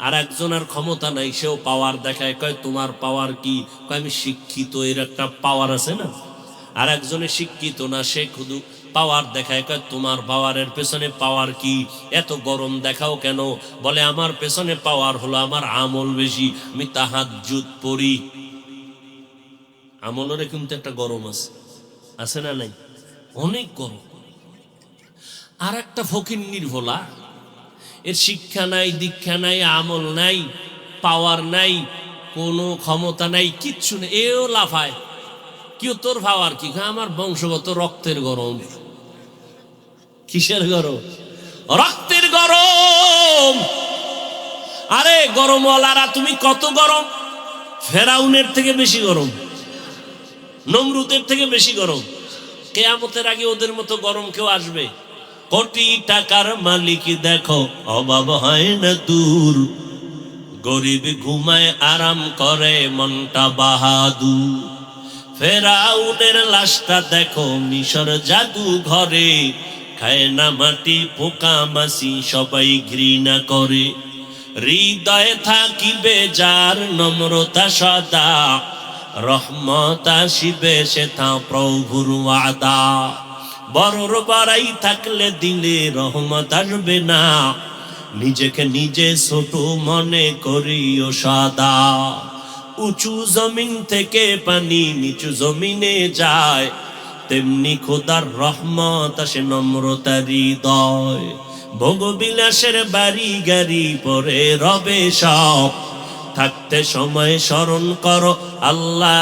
আর একজনের ক্ষমতা নাই, সেও পাওয়ার দেখায়। কয় তোমার পাওয়ার কি? কয় আমি শিক্ষিত, এর একটা পাওয়ার আছে না। আর একজনে শিক্ষিত না, সে শুধু পাওয়ার দেখায়। কয় তোমার পাওয়ারের পেছনে পাওয়ার কি? এত গরম দেখাও কেন? বলে আমার পেছনে পাওয়ার হলো আমার আমল বেশি, আমি তাহাজ্জুদ পড়ি। আমলের কিন্তু একটা গরম আছে, আছে না নাই? অনেক গরম। আর একটা ফকিন্নির ভোলা, এর শিক্ষা নাই, দীক্ষা নাই, আমল নাই, পাওয়ার নাই, কোনো ক্ষমতা নাই, কিচ্ছু নেই, এও লাফায়। কেউ তোর পাওয়ার কি? আমার বংশগত রক্তের গরম। কিসের গরম? রক্তের গরম। আরে গরমওয়ালারা তুমি কত গরম? ফেরাউনের থেকে বেশি গরম, নমরুদের থেকে বেশি গরম। কিয়ামতের আগে ওদের মতো গরম কেউ আসবে? কোটি টাকার মালিক দেখো, অভাব হয় না দূর। গরিব ঘুমায় আরাম করে, মনটা বাহাদুর। ফেরাউনের লাশটা দেখো মিশর জাদু ঘরে, খায় না মাটি, পোকা মাছি সবাই ঘৃণা করে। হৃদয়ে থাকিবে যার নম্রতা সদা, রহমত আসিবে সেথা প্রভুর ওয়াদা। বড়র বাড়াই থাকলে দিলে রহমত আসবে না, নিজেকে নিজে ছোট মনে করিও সদা। উঁচু জমিন থেকে পানি নিচু জমিনে যায়, তেমনি খোদার রহমত আসে নম্রতার হৃদয়। ভোগবিলাসের বাড়ি গাড়ি পরে রবে সব, থাকতে সময় স্মরণ করো আল্লাহ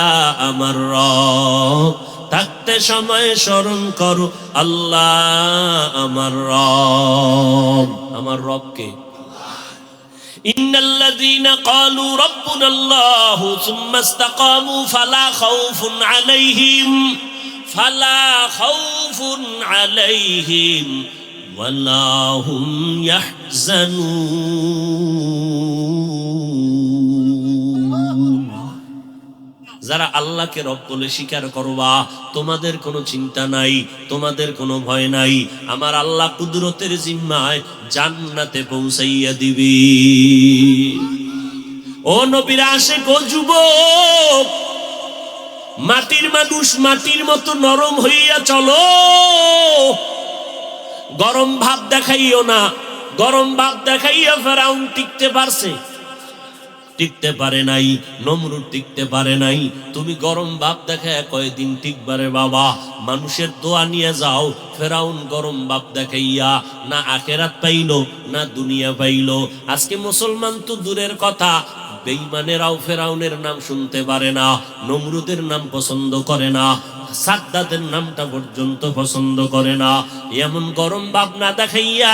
আমার রব। থাকতে সময় স্মরণ করো আল্লাহ আমার রব। আমার রবকে ইন্নাল্লাযীনা ক্বালু রাব্বুনাল্লাহু সুম্মা ইসতাকামু ফালা খাউফুন আলাইহিম ওয়ালা হুম ইয়াহজানুন। যারা আল্লাহকে রব বলে স্বীকার করবা, তোমাদের কোনো চিন্তা নাই, তোমাদের কোনো ভয় নাই। আমার আল্লাহ কুদরতের জিম্মায় জান্নাতে পৌঁছাইয়া দিবি। ও নবীর আশিক, ও যুবক, মাটির মানুষ মাটির মতো নরম হইয়া চলো। গরম ভাব দেখাইও না। গরম ভাব দেখাইয়া ফেরাউন টিকতে পারছে? টিকতে পারে নাই। নমরুদ টিকতে পারে নাই। তুমি গরম ভাব দেখায় কয়দিন টিকবারে বাবা? মানুষের দোয়া নিয়ে যাও। ফেরাউন গরম ভাব দেখাইয়া না আখিরাত পাইল, না দুনিয়া পাইল। আজকে মুসলমান তো দূরের কথা, বেঈমানেরাও ফেরাউনের নাম শুনতে পারে না, নমরুদের নাম পছন্দ করে না, সাদ্দাদের নামটা পর্যন্ত পছন্দ করে না। এমন গরম ভাব না দেখাইয়া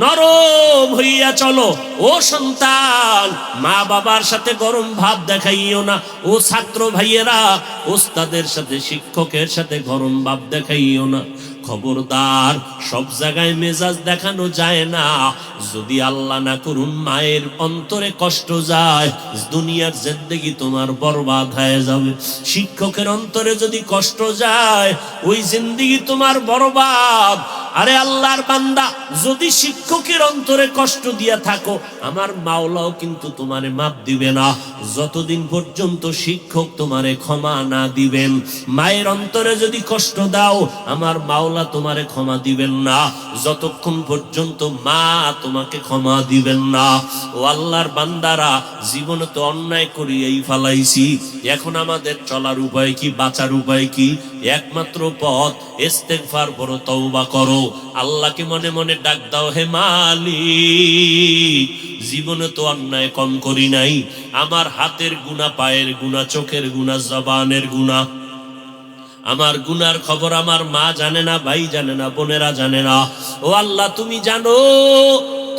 নরম হইয়া চলো। ও সন্তান, মা বাবার সাথে গরম ভাব দেখাইও না। ও ছাত্র ভাইয়েরা, ওস্তাদের সাথে শিক্ষকের সাথে গরম ভাব দেখাইও না। খবরদার, সব জায়গায় মেজাজ দেখানো যায় না। যদি আল্লাহ না করুন মায়ের অন্তরে কষ্ট যায়, দুনিয়ার জিন্দেগি তোমার বরবাদ হয়ে যাবে। শিক্ষকের অন্তরে যদি কষ্ট যায়, ওই জিন্দেগি তোমার বরবাদ। আরে আল্লাহর বান্দা, যদি শিক্ষকের অন্তরে কষ্ট দিয়া থাকো, আমার মাওলাও কিন্তু তোমারে মাপ দিবে না যতদিন পর্যন্ত শিক্ষক তোমারে ক্ষমা না দিবেন। মায়ের অন্তরে যদি কষ্ট দাও, আমার মাওলা তোমারে ক্ষমা দিবেন না যতক্ষণ পর্যন্ত মা তোমাকে ক্ষমা দিবেন না। ও আল্লাহর বান্দারা, জীবনে তো অন্যায় করিয়াই ফালাইছি। এখন আমাদের চলার উপায় কি, বাঁচার উপায় কি? একমাত্র পথ ইস্তেগফার করো, তওবা করো। আল্লাহকে মনে মনে ডাক দাও, হে মালিক, জীবনে তো অন্যায় কম করি নাই, আমার হাতের গুনাহ, পায়ের গুনাহ, চোখের গুনাহ, জবানের গুনাহ, আমার গুনার খবর আমার মা জানে না, ভাই জানে না, বোনেরা জানে না। ও আল্লাহ, তুমি জানো,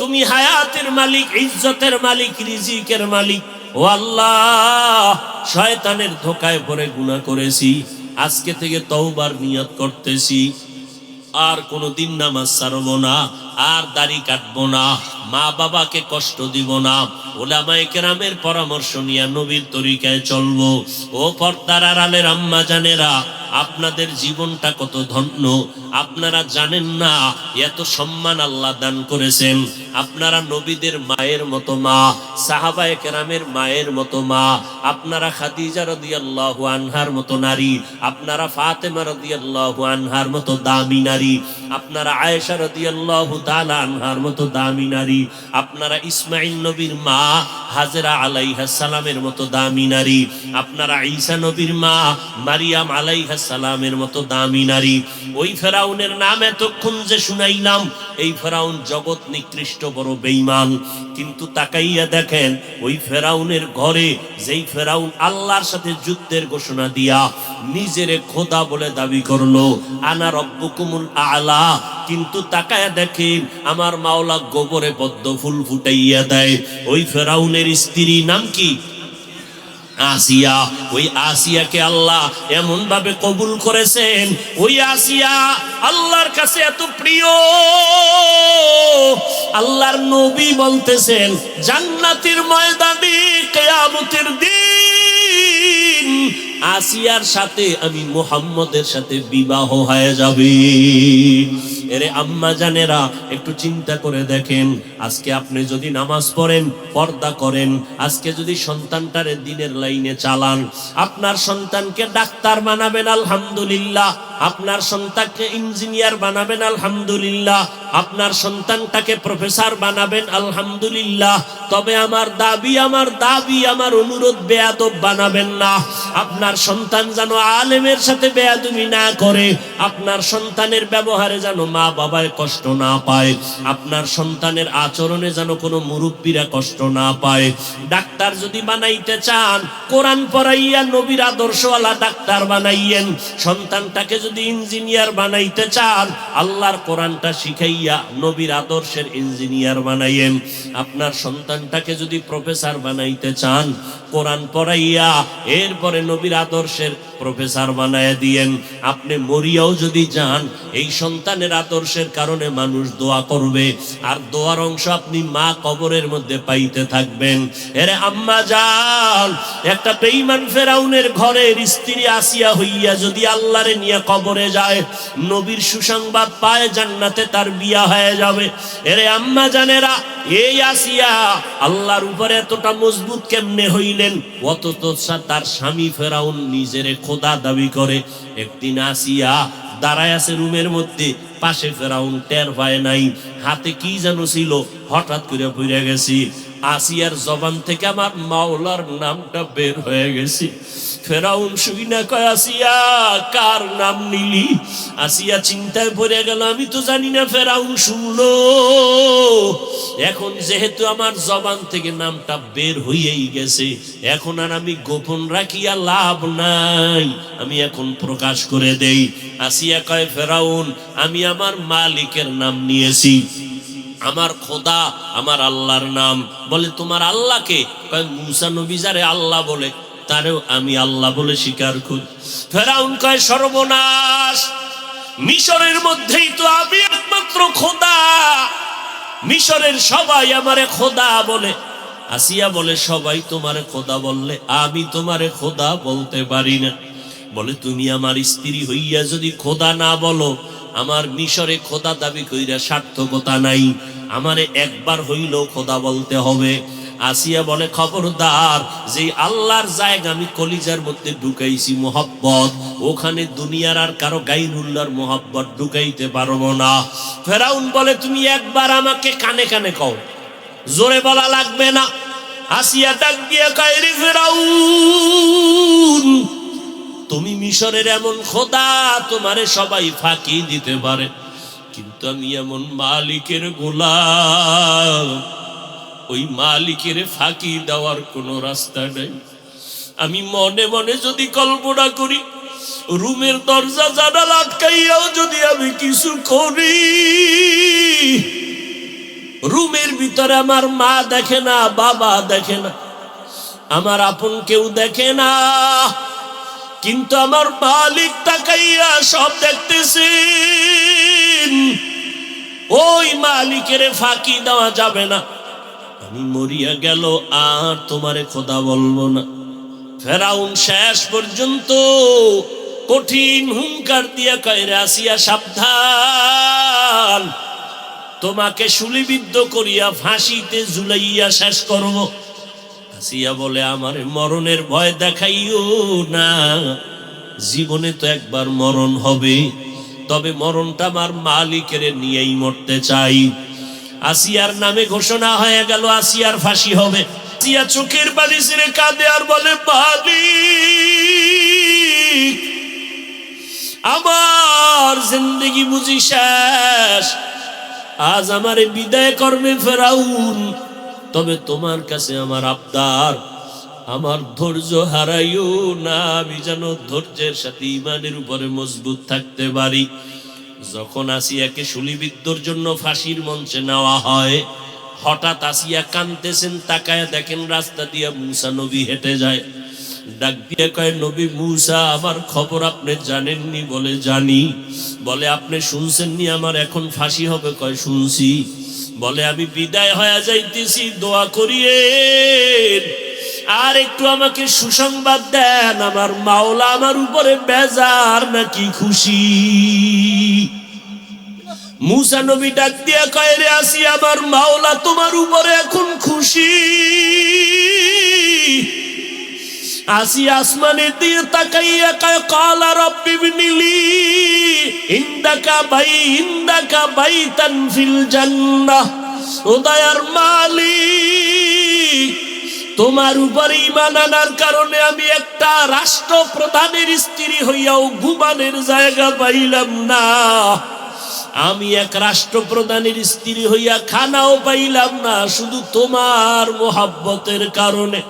তুমি হায়াতের মালিক, ইজ্জতের মালিক, রিজিকের মালিক। ও আল্লাহ, শয়তানের ধোকায় পড়ে গুনাহ করেছি, আজকে থেকে তওবার নিয়ত করতেছি, আর কোনোদিন নামাজ ছাড়বো না, আর দাড়ি কাটবো না, মা বাবাকে কষ্ট দিব না, উলামায়ে কেরামের পরামর্শ নিয়ে নবীর তরিকায় চলবো। ও পর্দার আড়ালের আম্মা জানেরা, আপনাদের জীবনটা কত ধন্য, আপনারা জানেন না এত সম্মান আল্লাহ দান করেছেন। আপনারা নবীদের মায়ের মতো মা, সাহাবায়ে কেরামের মায়ের মতো মা, আপনারা খাদিজা রাদিয়াল্লাহু আনহার মতো নারী, আপনারা ফাতেমা রাদিয়াল্লাহু আনহার মতো দামি নারী, আপনারা আয়েশা রাদিয়াল্লাহু তাআলা আনহার মতো দামি নারী, আপনারা ইসমাঈল নবীর মা হাজেরা আলাইহিস সালামের মতো দামি নারী, আপনারা ঈসা নবীর মা মারিয়াম আলাইহিস সালামের মতো দামি নারী। ওই ফেরাউনের নাম এতক্ষণ যে শুনাইলাম, এই ফেরাউন জগৎ নিকৃষ্ট বড় বেঈমান, কিন্তু তাকাইয়া দেখেন ওই ফেরাউনের ঘরে যেই ফেরাউন আল্লাহর সাথে যুদ্ধের ঘোষণা দিয়া নিজেরে খোদা বলে দাবি করলো, আনা রব্বুকুমুল আলা, কিন্তু তাকায়া দেখেন আমার মাওলা গোবরে পদ্ম ফুল ফুটাইয়া দেয়। ওই ফেরাউনের স্ত্রী নাম কি? আসিয়া। ওই আসিয়াকে আল্লাহ এমন ভাবে কবুল করেছেন, ওই আসিয়া আল্লাহর কাছে এত প্রিয়, আল্লাহর নবী বলতেছেন জান্নাতের ময়দানে কিয়ামতের দিন আসিয়ার সাথে আমি মুহাম্মদের সাথে বিবাহ হয়ে যাবে। এরে আম্মা জানেরা, একটু চিন্তা করে দেখেন, আজকে আপনি যদি নামাজ পড়েন, পর্দা করেন, আজকে যদি সন্তানটারে দিনের লাইনে চালান, আপনার সন্তানকে ডাক্তার বানাবেন আলহামদুলিল্লাহ, আপনার সন্তানকে ইঞ্জিনিয়ার বানাবেন আলহামদুলিল্লাহ, আপনার সন্তানটাকে প্রফেসর বানাবেন আলহামদুলিল্লাহ, তবে আমার দাবি, আমার অনুরোধ, বেয়াদব বানাবেন না। আপনার সন্তান যেন আলেমের সাথে বেয়াদবি না করে, আপনার সন্তানের ব্যবহারে যেন মা বাবায় কষ্ট না পায়, আপনার সন্তানের আচরণে যেন কোনো মুরব্বীরা কষ্ট না পায়। ডাক্তার যদি বানাইতে চান, কোরআন পড়াইয়া নবীর আদর্শওয়ালা ডাক্তার বানাইয়েন। সন্তানটাকে যদি ইঞ্জিনিয়ার বানাইতে চান, আল্লাহর কোরআনটা শিখাইয়া নবীর আদর্শের ইঞ্জিনিয়ার বানাইয়েন। আপনার সন্তানটাকে যদি প্রফেসর বানাইতে চান, কোরআন পড়াইয়া এরপরে নবীর আদর্শের প্রফেসর বানায় দিয়েন। আপনি মরিয়াও যদি যান, এই সন্তানের আদর্শের কারণে মানুষ দোয়া করবে, আর দোয়ার অংশ আপনি মা কবরের মধ্যে পাইতে থাকবেন। এরে আম্মা যান, একটা বেঈমান ফেরাউনের ঘরের স্ত্রী আসিয়া হইয়া যদি আল্লাহরে নিয়ে কবরে যায়, নবীর সুসংবাদ পায় জান্নাতে তার বিয়া হয়ে যাবে। এরে আম্মা জানেরা, এই আসিয়া আল্লাহর উপরে এতটা মজবুত কেমনে হইলেন? অথচ তার স্বামী ফেরাউন নিজের খোদা দাবি করে। একদিন আসিয়া দাঁড়ায় আছে রুমের মধ্যে, পাশে ফেরাউন টের পায় নাই, হাতে কি যেন ছিল, হঠাৎ করে পড়ে গেছি। আসিয়ার জবান থেকে আমার মাওলার নামটা বের হয়ে গেছে। ফেরাউন শুই না কয়, আসিয়া কার নাম নিলি? আসিয়া চিন্তায় পড়ে গেল, আমি তো জানি না। ফেরাউন শুনলো, এখন যেহেতু আমার জবান থেকে নামটা বের হইয়াই গেছে, এখন আর আমি গোপন রাখিয়া লাভ নাই, আমি এখন প্রকাশ করে দেই। আসিয়া কয়, ফেরাউন আমি আমার মালিকের নাম নিয়েছি, আমার খোদা, আমার আল্লাহর নাম। বলে তোমার আল্লাহকে? কয় মুসা নবী যারে আল্লাহ বলে তারেও আমি আল্লাহ বলে স্বীকার করি। ফেরাউন কয় সর্বনাশ, মিশরের মধ্যেই তো আমি একমাত্র খোদা, মিশরের সবাই আমারে খোদা বলে। আসিয়া বলে সবাই তোমারে খোদা বললে আমি তোমারে খোদা বলতে পারি না। বলে তুমি আমার স্ত্রী হইয়া যদি খোদা না বলো, আমার মিশরে খোদা দাবি কইরা সার্থকতা নাই, আমারে একবার হইলেও খোদা বলতে হবে। আসিয়া বলে খবরদার, যে আল্লাহর জায়গা আমি কলিজার মধ্যে ঢুকাইছি মোহাব্বত, ওখানে দুনিয়ার আর কারো গায়রুল্লাহর মোহাব্বত ঢুকাইতে পারবো না। ফেরাউন বলে তুমি একবার আমাকে কানে কানে কও, জোরে বলা লাগবে না। আসিয়া ডাক দিয়ে কয়, রে ফেরাউন, তুমি মিশরের এমন খোদা, তোমারে সবাই ফাঁকি দিতে পারে, কিন্তু কিন্তু আমি এমন মালিকের গোলাম, ওই মালিকের ফাঁকি দেওয়ার কোনো রাস্তা নেই। আমি মনে মনে যদি কল্পনা করি, রুমের দরজা জানালা আটকাইয়াও যদি আমি কিছু করি, রুমের ভিতরে আমার মা দেখে না, বাবা দেখে না, আমার আপন কেউ দেখে না, কিন্তু আমার মালিক তাকাইয়া সব দেখতেছেন। ওই মালিকের ফাঁকি দেওয়া যাবে না। আমি মরিয়া গেল আর তোমারে খোদা বলবো না। ফেরাউন শেষ পর্যন্ত কঠিন হুঙ্কার দিয়া কয়, রে আসিয়া সাবধান, তোমাকে শুলিবিদ্ধ করিয়া ফাঁসিতে ঝুলাইয়া শেষ করব। আসিয়া বলে, আমারে মরণের ভয় দেখাইও না, জীবনে তো একবার মরণ হবে, তবে মরণটা আমার মালিকের নিয়েই মরতে চাই। আসিয়ার নামে ঘোষণা হয়ে গেল আসিয়ার ফাঁসি হবে। আসিয়া চোখের পানি ছেড়ে কাঁদে আর বলে, মালিক, আমার জিন্দেগি বুঝি শেষ, আজ আমারে বিদায় করবে ফেরাউন, তবে তোমার কাছে আমার আবদার, আমার ধৈর্য হারাইও না, আমি যেন ধৈর্যের সাথে ইমানের উপরে মজবুত থাকতে পারি। যখন আসিয়াকে শুলিবিদ্ধর জন্য ফাঁসির মঞ্চে নেওয়া হয়, হঠাৎ আসিয়া কাঁদতেছেন, তাকায় দেখেন রাস্তা দিয়ে মুসা নবী হেঁটে যায়। ডাক দিয়ে কয়, নবী মুসা, আমার খবর আপনি জানেননি? বলে, জানি। বলে, আপনি শুনছেননি আমার এখন ফাঁসি হবে? কয়, শুনছি। বলে, আমি বিদায় হয়ে যাইতেছি, দোয়া করিয়ে আর একটু আমাকে সুসংবাদ দেন, আমার মাওলা আমার উপরে বেজার নাকি খুশি? মুসা নবী ডাক দিয়া কয়, রে আসিয়া, আমার মাওলা তোমার উপরে এখন খুশি। আসিয়া আসমানের দিকে তাকাইয়া কয়, ক্বালা রাব্বি ইবনিলি ইনদাকা বাইতান ফিল জান্নাহ। ও দয়ার মালিক, তোমার উপরে ঈমান আনার কারণে আমি একটা রাষ্ট্রপ্রধানের স্ত্রী হইয়াও ঘুমানের জায়গা পাইলাম না, আমি এক রাষ্ট্রপ্রধানের স্ত্রী হইয়া খানাও পাইলাম না, শুধু তোমার মোহাব্বতের কারণে।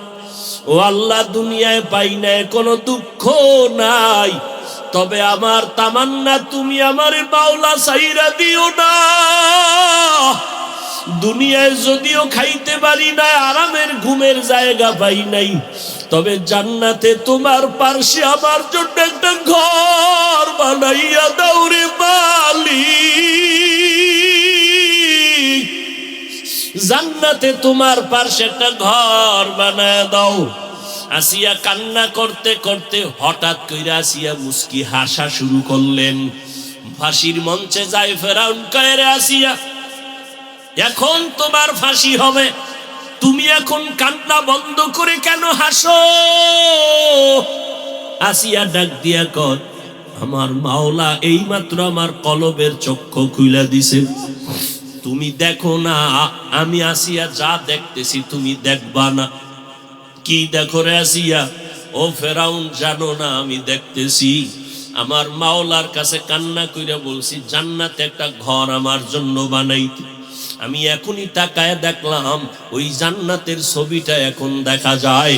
ও আল্লাহ, দুনিয়ায় পাই নাই কোনো দুঃখ নাই, তবে আমার তামান্না, তুমি আমার মাওলা সাইরা দিও না। দুনিয়ায় যদিও খাইতে পারি না, আরামের ঘুমের জায়গা পাই নাই, তবে জান্নাতে তোমার পার্শ্বে আমার জন্য একটা ঘর বানাইয়া দাও রে মালিক, জান্নাতে তোমার পার্শ্বে একটা ঘর বানায় দাও। আসিয়া কান্না করতে করতে হঠাৎ কইরা আসিয়া মুস্কি হাসা শুরু করলেন। ফাঁসির মঞ্চে যায় ফেরাউন কয়, রে আসিয়া, এখন তোমার ফাঁসি হবে, তুমি এখন কান্না বন্ধ করে কেন হাসো? আসিয়া ডাক দিয়া কয়, আমার মাওলা এইমাত্র আমার কলবের চক্ষু খুইলা দিছে, তুমি দেখো না, আমি আসিয়া যা দেখতেছি তুমি দেখবা না। কি দেখো রে আসিয়া? ও ফেরাউন, জানো না আমি দেখতেছি? আমার মাওলার কাছে কান্না কইরা বলছি জান্নাতে একটা ঘর আমার জন্য বানাইতে। আমি এখনই তাকায় দেখলাম ওই জান্নাতের ছবিটা এখন দেখা যায়।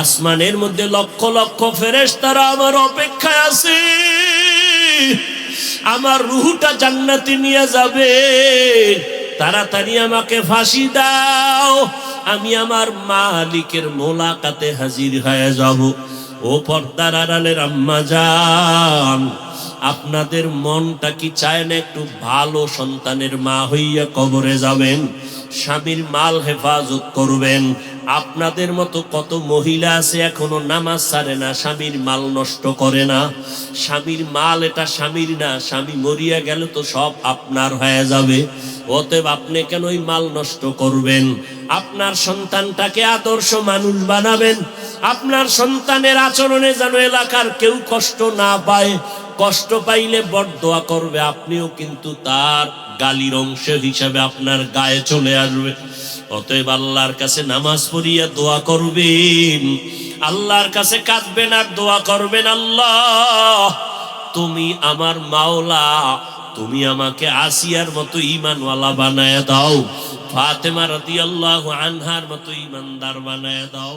আসমানের মধ্যে লক্ষ লক্ষ ফেরেশতারা আমার অপেক্ষায় আছে, আমার রূহটা জান্নাতে নিয়ে যাবে। তাড়াতাড়ি আমাকে ফাঁসি দাও, আমি আমার মালিকের মোলাকাতে হাজির হয়ে যাব। ও পর্দার আড়ালের আম্মা জান, আপনাদের মনটা কি চায় না একটু ভালো সন্তানের মা হইয়া কবরে যাবেন, স্বামীর মাল হেফাজত করবেন? আপনাদের মতো কত মহিলা আছে এখনো নামাজ ছাড়ে না, স্বামীর মাল নষ্ট করে না। স্বামীর মাল এটা স্বামীর না, স্বামী মরিয়া গেলে তো সব আপনার হয়ে যাবে, অতএব আপনি কেন ওই মাল নষ্ট করবেন? আপনার সন্তানটাকে আদর্শ মানুষ বানাবেন, আপনার সন্তানের আচরণে যেন এলাকার কেউ কষ্ট না পায়, কষ্ট পাইলে বরদোয়া করবে, আপনিও কিন্তু তার গালির অংশ হিসাবে আপনার গায়ে চলে আসবে। অতএব আল্লাহর কাছে নামাজ পড়িয়া দোয়া করবেন, আল্লাহর কাছে কাঁদবেন আর দোয়া করবেন, আল্লাহ তুমি আমার মাওলা, তুমি আমাকে আসিয়ার মতো ঈমানওয়ালা বানায় দাও, ফাতেমা রাদিয়াল্লাহু আনহার মতো ঈমানদার বানায় দাও।